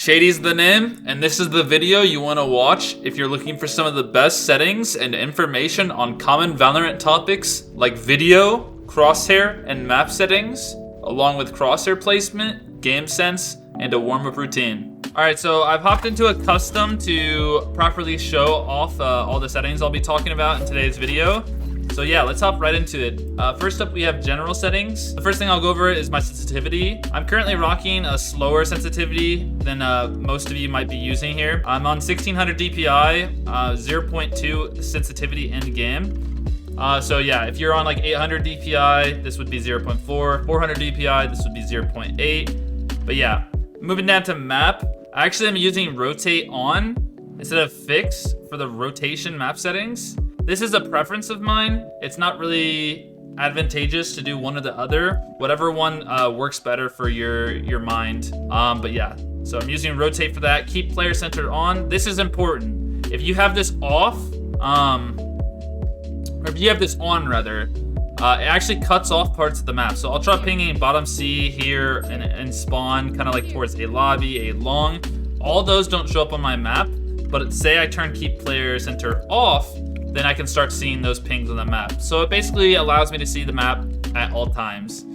Shady's the name, and this is the video you want to watch if you're looking for some of the best settings and information on common Valorant topics like video, crosshair, and map settings, along with crosshair placement, game sense, and a warm-up routine. Alright, so I've hopped into a custom to properly show off all the settings I'll be talking about in today's video. So yeah, let's hop right into it. First up, we have general settings. The first thing I'll go over is my sensitivity. I'm currently rocking a slower sensitivity than most of you might be using here. I'm on 1600 DPI, 0.2 sensitivity in game. So yeah, if you're on like 800 DPI, this would be 0.4. 400 DPI, this would be 0.8. But yeah, moving down to map, I actually am using rotate on instead of fix for the rotation map settings. This is a preference of mine. It's not really advantageous to do one or the other. Whatever one works better for your mind. But yeah, so I'm using rotate for that. Keep player center on. This is important. If you have this off, or if you have this on rather, it actually cuts off parts of the map. So I'll try pinging bottom C here and spawn kind of like towards a lobby, a long. All those don't show up on my map, but say I turn keep player center off, then I can start seeing those pings on the map. So it basically allows me to see the map at all times.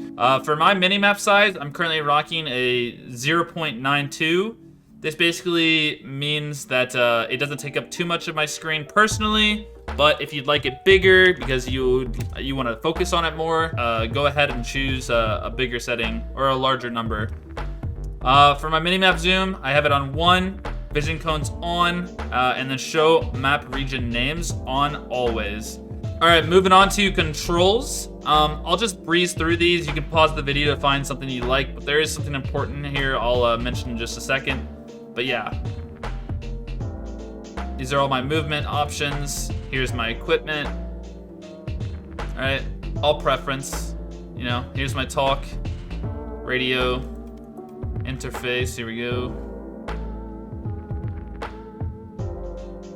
For my mini-map size, I'm currently rocking a 0.92. This basically means that it doesn't take up too much of my screen personally, but if you'd like it bigger because you want to focus on it more, go ahead and choose a bigger setting or a larger number. For my mini-map zoom, I have it on 1. Vision cones on, and then show map region names on always. All right, moving on to controls. I'll just breeze through these. You can pause the video to find something you like, but there is something important here I'll mention in just a second. But yeah, these are all my movement options. Here's my equipment. All right, all preference. You know, here's my talk, radio, interface. Here we go.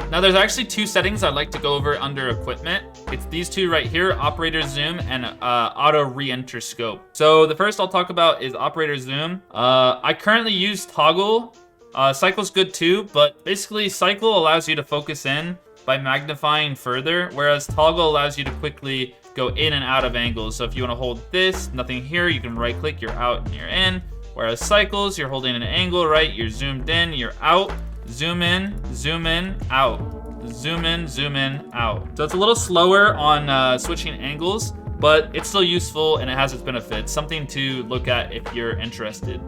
Now there's actually two settings I'd like to go over under equipment. It's these two right here, operator zoom and auto re-enter scope. So the first I'll talk about is operator zoom. I currently use toggle. Cycle's good too, but basically cycle allows you to focus in by magnifying further, whereas toggle allows you to quickly go in and out of angles. So if you want to hold this, nothing here, you can right click, you're out and you're in. Whereas cycles, you're holding an angle, right? You're zoomed in, you're out. Zoom in, out. Zoom in, out. So it's a little slower on switching angles, but it's still useful and it has its benefits. Something to look at if you're interested.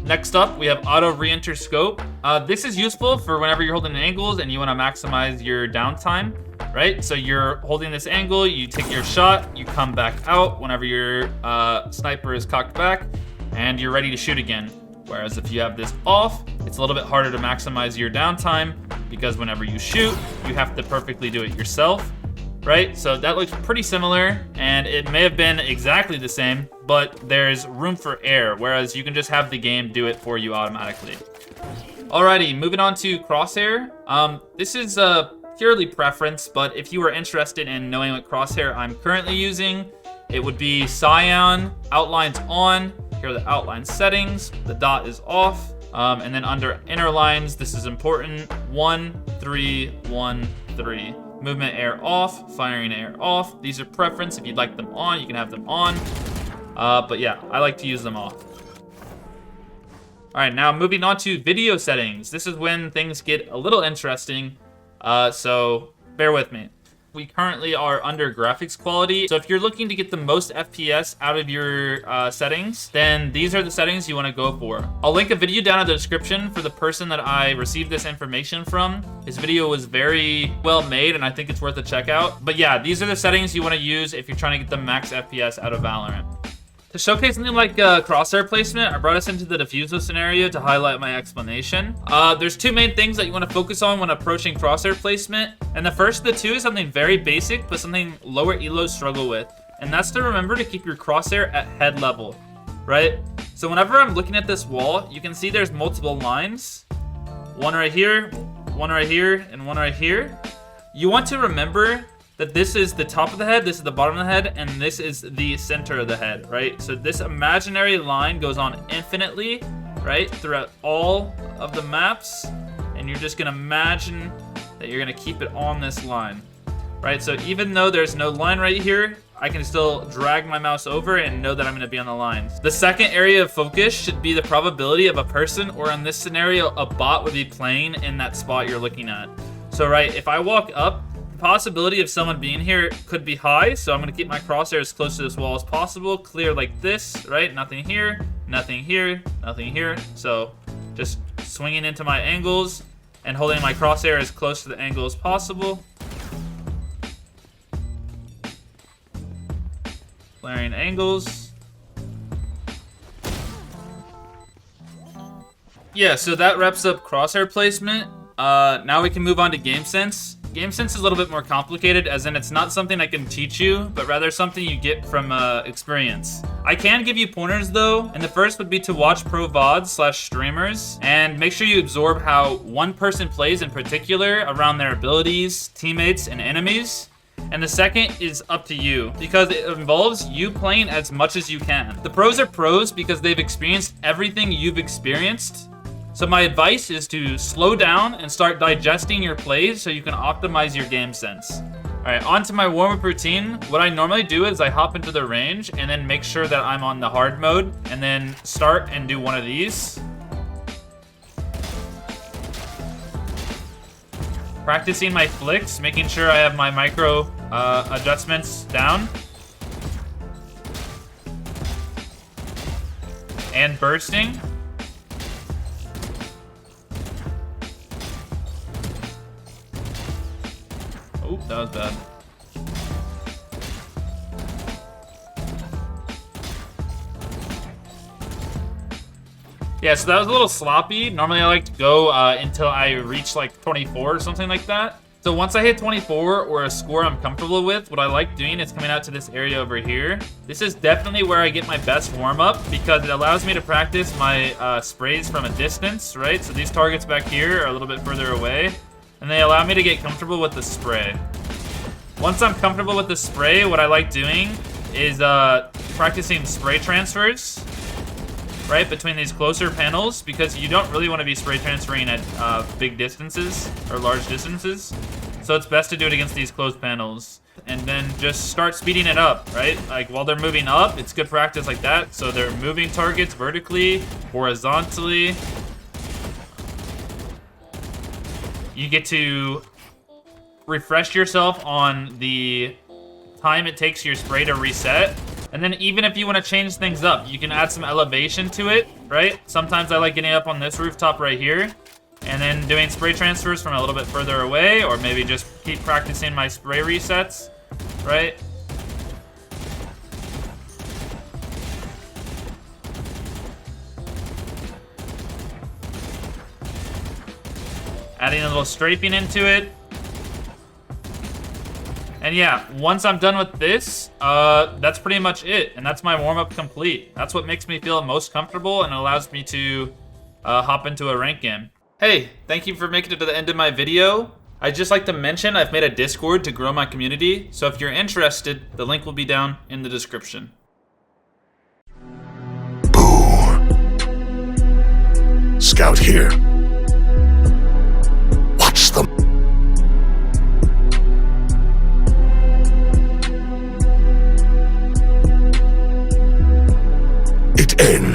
Next up, we have auto re-enter scope. This is useful for whenever you're holding angles and you want to maximize your downtime, right? So you're holding this angle, you take your shot, you come back out whenever your sniper is cocked back, and you're ready to shoot again. Whereas if you have this off, it's a little bit harder to maximize your downtime because whenever you shoot, you have to perfectly do it yourself, right? So that looks pretty similar, and it may have been exactly the same, but there's room for error, whereas you can just have the game do it for you automatically. Alrighty, moving on to crosshair. This is purely preference, but if you are interested in knowing what crosshair I'm currently using, it would be cyan, outlines on. Here are the outline settings. The dot is off. And then under inner lines, this is important. 1, 3, 1, 3. Movement air off, firing air off. These are preference. If you'd like them on, you can have them on. But yeah, I like to use them off. All right, now moving on to video settings. This is when things get a little interesting. So bear with me. We currently are under graphics quality. So if you're looking to get the most FPS out of your settings, then these are the settings you want to go for. I'll link a video down in the description for the person that I received this information from. His video was very well made and I think it's worth a check out. But yeah, these are the settings you want to use if you're trying to get the max FPS out of Valorant. To showcase something like crosshair placement, I brought us into the diffuser scenario to highlight my explanation. There's two main things that you want to focus on when approaching crosshair placement. And the first of the two is something very basic, but something lower elos struggle with. And that's to remember to keep your crosshair at head level, right? So whenever I'm looking at this wall, you can see there's multiple lines. One right here, one right here, and one right here. You want to remember that this is the top of the head, this is the bottom of the head, and this is the center of the head, right? So this imaginary line goes on infinitely, right, throughout all of the maps, and you're just gonna imagine that you're gonna keep it on this line, right? So even though there's no line right here, I can still drag my mouse over and know that I'm gonna be on the lines. The second area of focus should be the probability of a person, or in this scenario, a bot would be playing in that spot you're looking at. So, right, if I walk up, the possibility of someone being here could be high, so I'm gonna keep my crosshair as close to this wall as possible, clear like this, right? Nothing here, nothing here, nothing here. So just swinging into my angles and holding my crosshair as close to the angle as possible. Clearing angles. Yeah, so that wraps up crosshair placement. Now we can move on to game sense. Game sense is a little bit more complicated, as in it's not something I can teach you, but rather something you get from experience. I can give you pointers though, and the first would be to watch pro VODs / streamers, and make sure you absorb how one person plays in particular around their abilities, teammates, and enemies. And the second is up to you, because it involves you playing as much as you can. The pros are pros because they've experienced everything you've experienced. So my advice is to slow down and start digesting your plays so you can optimize your game sense. All right, on to my warm-up routine. What I normally do is I hop into the range and then make sure that I'm on the hard mode, and then start and do one of these. Practicing my flicks, making sure I have my micro adjustments down. And bursting. Oh, that was bad. Yeah, so that was a little sloppy. Normally I like to go until I reach like 24 or something like that. So once I hit 24 or a score I'm comfortable with, what I like doing is coming out to this area over here. This is definitely where I get my best warm-up because it allows me to practice my sprays from a distance, right? So these targets back here are a little bit further away, and they allow me to get comfortable with the spray. Once I'm comfortable with the spray, what I like doing is practicing spray transfers, right, between these closer panels, because you don't really want to be spray transferring at big distances or large distances. So it's best to do it against these closed panels. And then just start speeding it up, right? Like while they're moving up, it's good practice like that. So they're moving targets vertically, horizontally. You get to refresh yourself on the time it takes your spray to reset. And then even if you want to change things up, you can add some elevation to it, right? Sometimes I like getting up on this rooftop right here and then doing spray transfers from a little bit further away, or maybe just keep practicing my spray resets, right? Adding a little strafing into it. And yeah, once I'm done with this, that's pretty much it. And that's my warm-up complete. That's what makes me feel most comfortable and allows me to hop into a rank game. Hey, thank you for making it to the end of my video. I'd just like to mention I've made a Discord to grow my community. So if you're interested, the link will be down in the description. Boo. Scout here. Watch them. It ends.